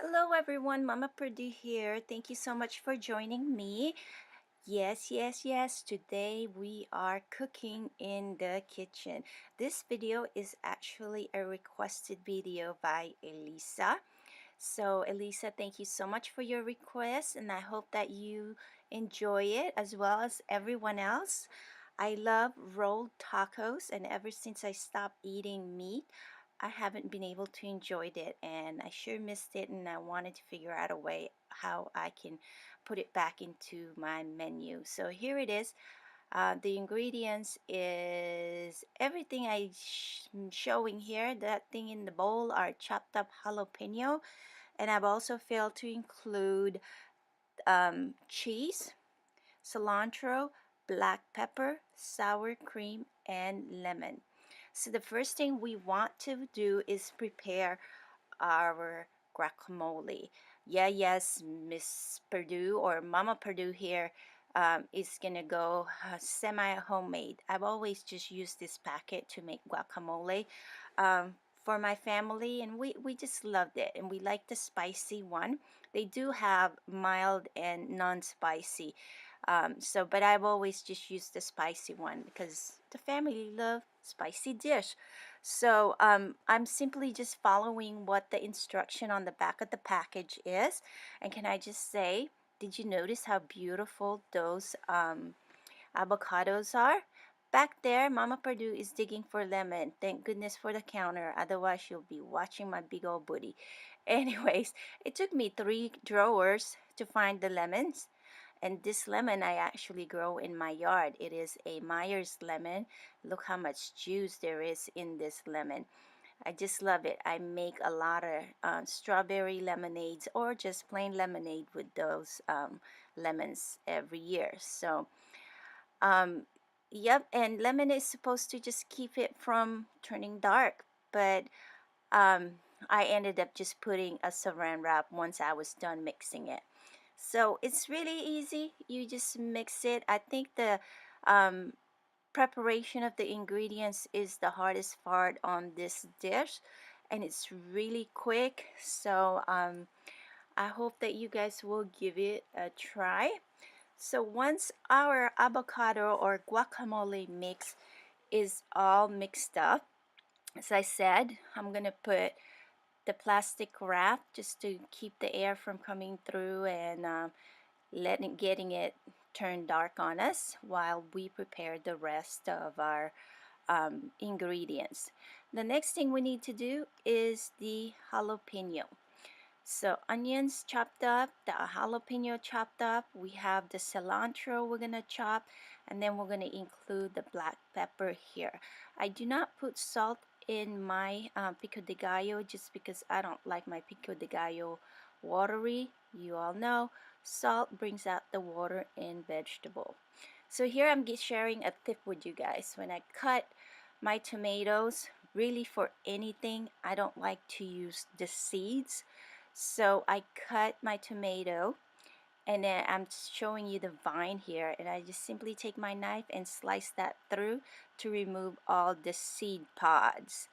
Hello everyone, Mamaaaperdue here. Thank you so much for joining me. Yes. Today we are cooking in the kitchen. This video is actually a requested video by Elisa. So Elisa, thank you so much for your request and I hope that you enjoy it as well as everyone else. I love rolled tacos and ever since I stopped eating meat, I haven't been able to enjoy it and I sure missed it and I wanted to figure out a way how I can put it back into my menu. So here it is. The ingredients is everything I'm showing here. That thing in the bowl are chopped up jalapeno, and I've also failed to include cheese, cilantro, black pepper, sour cream, and lemon. So the first thing we want to do is prepare our guacamole. Yes, Miss Perdue or Mamaaaperdue here is gonna go semi-homemade. I've always just used this packet to make guacamole for my family, and we just loved it, and we like the spicy one. They do have mild and non-spicy, but I've always just used the spicy one because the family love spicy dish. So I'm simply just following what the instruction on the back of the package is. And can I just say, did you notice how beautiful those avocados are? Back there, Mamaaaperdue is digging for lemon. Thank goodness for the counter, otherwise she'll be watching my big old booty. Anyways, it took me 3 drawers to find the lemons. And this lemon I actually grow in my yard. It is a Myers lemon. Look how much juice there is in this lemon. I just love it. I make a lot of strawberry lemonades or just plain lemonade with those lemons every year. So, yep, and lemon is supposed to just keep it from turning dark. But I ended up just putting a saran wrap once I was done mixing it. So it's really easy. You just mix it. I think the um, preparation of the ingredients is the hardest part on this dish, and it's really quick. So I hope that you guys will give it a try. So once our avocado or guacamole mix is all mixed up, as I said, I'm gonna put the plastic wrap just to keep the air from coming through and getting it turn dark on us while we prepare the rest of our ingredients. The next thing we need to do is the jalapeno. So onions chopped up, the jalapeno chopped up, we have the cilantro we're gonna chop, and then we're gonna include the black pepper here. I do not put salt in my pico de gallo just because I don't like my pico de gallo watery. You all know salt brings out the water in vegetable. So here I'm sharing a tip with you guys. When I cut my tomatoes, really for anything, I don't like to use the seeds. So I cut my tomato and then I'm showing you the vine here, and I just simply take my knife and slice that through to remove all the seed pods.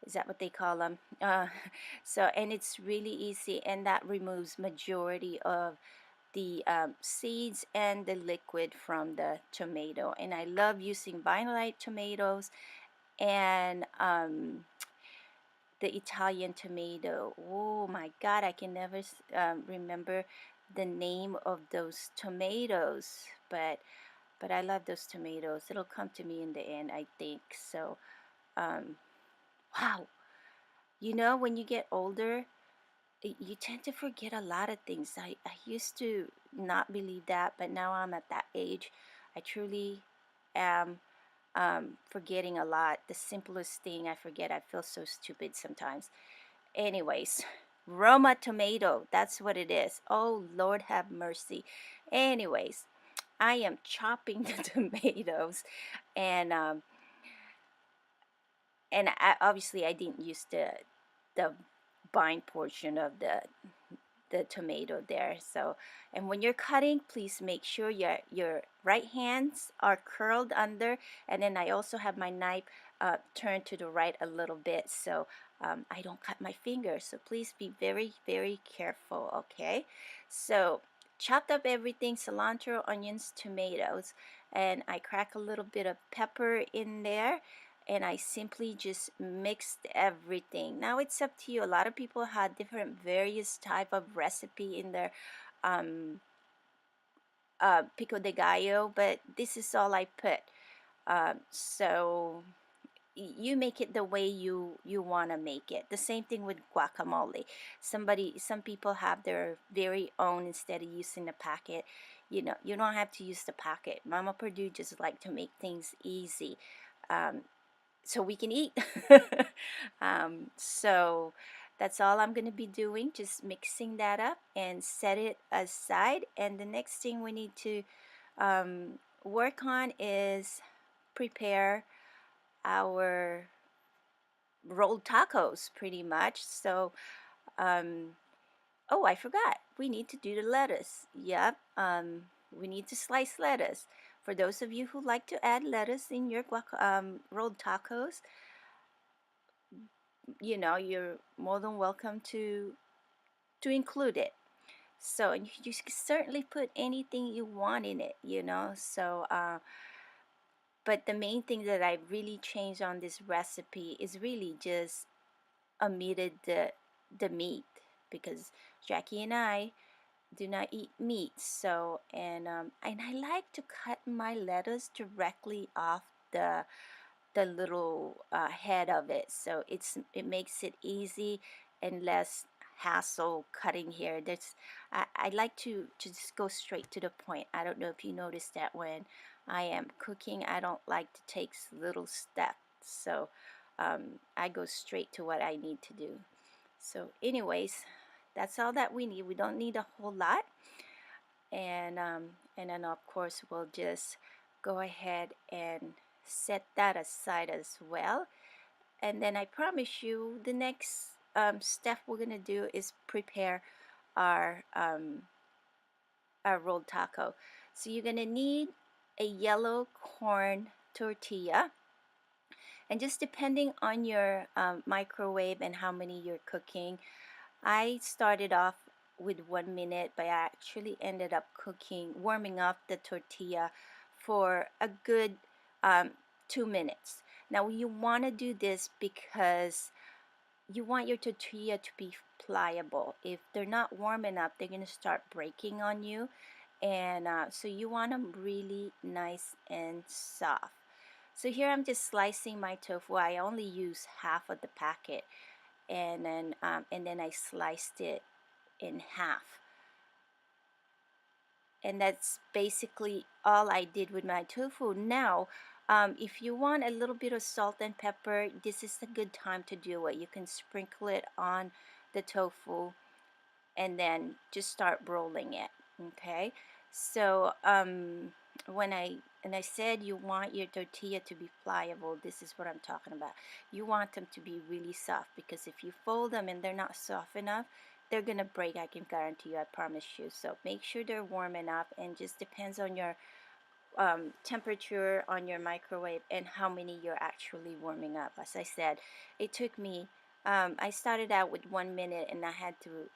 Is that what they call them? And it's really easy, and that removes majority of the seeds and the liquid from the tomato. And I love using vinelite tomatoes and the Italian tomato. Oh my God, I can never remember the name of those tomatoes, but I love those tomatoes. It'll come to me in the end, I think. So, wow, you know, when you get older, you tend to forget a lot of things. I used to not believe that, but now I'm at that age. I truly am forgetting a lot. The simplest thing I forget. I feel so stupid sometimes. Anyways, Roma tomato, that's what it is. Oh, Lord have mercy. Anyways, I am chopping the tomatoes, and obviously I didn't use the vine portion of the tomato there. So, and when you're cutting, please make sure your right hands are curled under, and then I also have my knife turn to the right a little bit so I don't cut my fingers. So please be very, very careful, okay? So chopped up everything, cilantro, onions, tomatoes, and I crack a little bit of pepper in there, and I simply just mixed everything. Now it's up to you. A lot of people had different various type of recipe in their um, Pico de Gallo, but this is all I put. So you make it the way you want to make it. The same thing with guacamole. Some people have their very own instead of using the packet. You know, you don't have to use the packet. Mamaaaperdue just like to make things easy, so we can eat. So that's all I'm going to be doing, just mixing that up and set it aside. And the next thing we need to work on is prepare our rolled tacos pretty much. So oh, I forgot, we need to do the lettuce. Yep, we need to slice lettuce. For those of you who like to add lettuce in your rolled tacos, you know, you're more than welcome to include it. So, and you can certainly put anything you want in it, you know. So but the main thing that I really changed on this recipe is really just omitted the meat, because Jackie and I do not eat meat. So and I like to cut my lettuce directly off the little head of it, so it makes it easy and less hassle cutting here. I like to just go straight to the point. I don't know if you noticed that when I am cooking, I don't like to take little steps. So I go straight to what I need to do. So anyways, that's all that we need. We don't need a whole lot. And then of course we'll just go ahead and set that aside as well. And then I promise you the next step we're gonna do is prepare our rolled taco. So you're gonna need a yellow corn tortilla, and just depending on your microwave and how many you're cooking, I started off with 1 minute, but I actually ended up warming up the tortilla for a good 2 minutes. Now you want to do this because you want your tortilla to be pliable. If they're not warm enough, they're going to start breaking on you. And so you want them really nice and soft. So here I'm just slicing my tofu. I only use half of the packet, and then I sliced it in half. And that's basically all I did with my tofu. Now, if you want a little bit of salt and pepper, this is a good time to do it. You can sprinkle it on the tofu and then just start rolling it. Okay, so when I said you want your tortilla to be pliable, this is what I'm talking about. You want them to be really soft, because if you fold them and they're not soft enough, they're gonna break. I can guarantee you, I promise you. So make sure they're warm enough, and just depends on your temperature on your microwave and how many you're actually warming up. As I said, it took me I started out with 1 minute, and I had to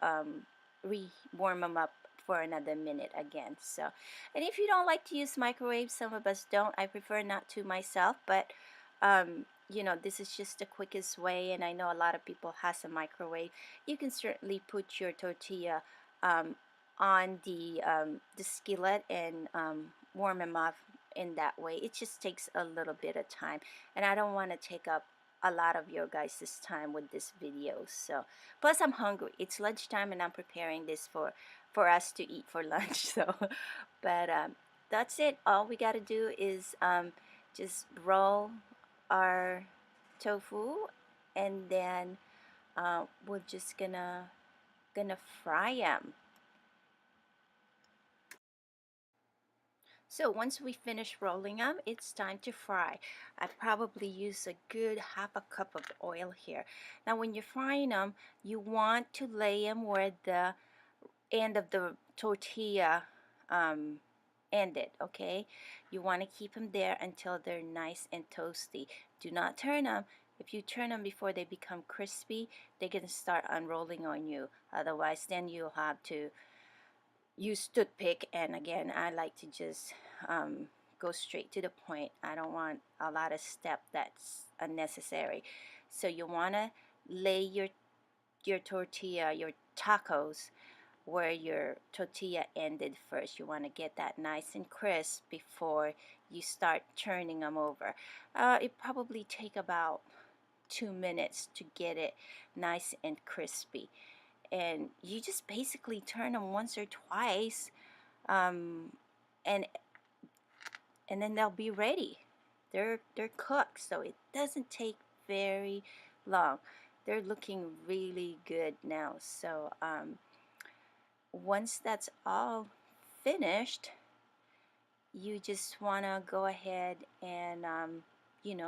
warm them up for another minute again. So, and if you don't like to use microwave, some of us don't. I prefer not to myself, but you know, this is just the quickest way, and I know a lot of people has a microwave. You can certainly put your tortilla on the skillet and warm them up in that way. It just takes a little bit of time, and I don't want to take up a lot of your guys' time with this video. So plus I'm hungry. It's lunchtime, and I'm preparing this for us to eat for lunch. So but that's it. All we got to do is just roll our tofu, and then we're just gonna fry them. So once we finish rolling them, it's time to fry. I probably use a good half a cup of oil here. Now when you're frying them, you want to lay them where the end of the tortilla ended, okay? You want to keep them there until they're nice and toasty. Do not turn them. If you turn them before they become crispy, they're going to start unrolling on you. Otherwise, then you'll have to use toothpick. And again, I like to just go straight to the point. I don't want a lot of step that's unnecessary. So you want to lay your tortilla, your tacos, where your tortilla ended first. You want to get that nice and crisp before you start turning them over. It probably take about 2 minutes to get it nice and crispy, and you just basically turn them once or twice, um, and then they'll be ready. They're cooked, so it doesn't take very long. They're looking really good now. So once that's all finished, you just want to go ahead and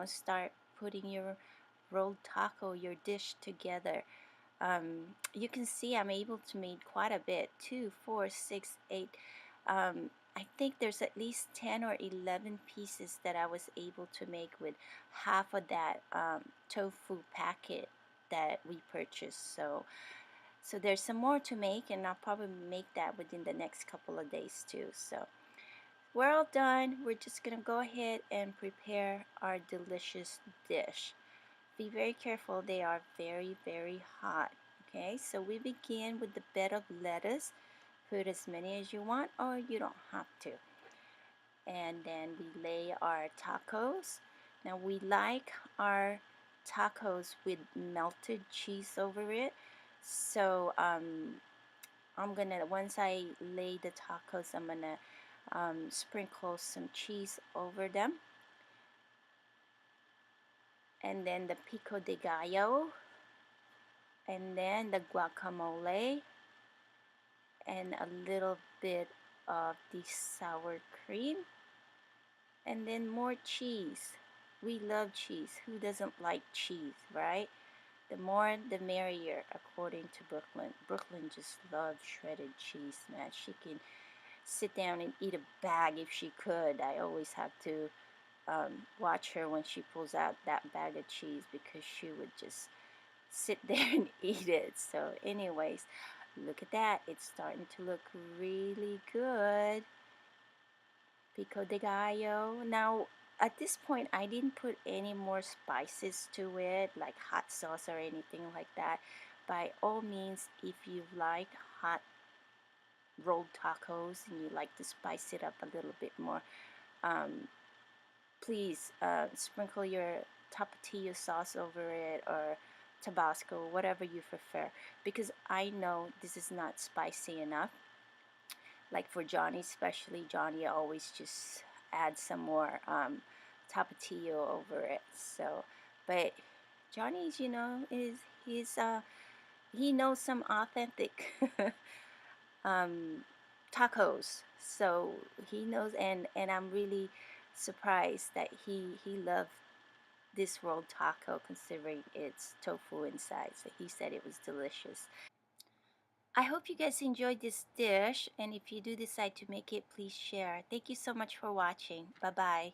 start putting your rolled taco, your dish together. You can see I'm able to make quite a bit. 2, 4, 6, 8. I think there's at least 10 or 11 pieces that I was able to make with half of that tofu packet that we purchased. So there's some more to make, and I'll probably make that within the next couple of days too. So we're all done. We're just gonna go ahead and prepare our delicious dish. Be very careful, they are very, very hot. Okay, so we begin with the bed of lettuce. Put as many as you want, or you don't have to. And then we lay our tacos. Now we like our tacos with melted cheese over it. So I'm gonna, once I lay the tacos, I'm gonna sprinkle some cheese over them. And then the Pico de Gallo, and then the guacamole, and a little bit of the sour cream, and then more cheese. We love cheese. Who doesn't like cheese, right? The more the merrier, according to Brooklyn. Brooklyn just loves shredded cheese, man. She can sit down and eat a bag if she could. I always have to watch her when she pulls out that bag of cheese, because she would just sit there and eat it. So anyways, look at that. It's starting to look really good. Pico de Gallo. Now, at this point, I didn't put any more spices to it, like hot sauce or anything like that. By all means, if you like hot rolled tacos and you like to spice it up a little bit more, please sprinkle your Tortilla sauce over it, or Tabasco, whatever you prefer, because I know this is not spicy enough. Like for Johnny, especially, Johnny always just adds some more Tapatio over it. So, but Johnny's, he knows some authentic um, tacos. So he knows, and I'm really surprised that he loved this rolled taco, considering it's tofu inside. So he said it was delicious. I hope you guys enjoyed this dish, and if you do decide to make it, please share. Thank you so much for watching. Bye bye.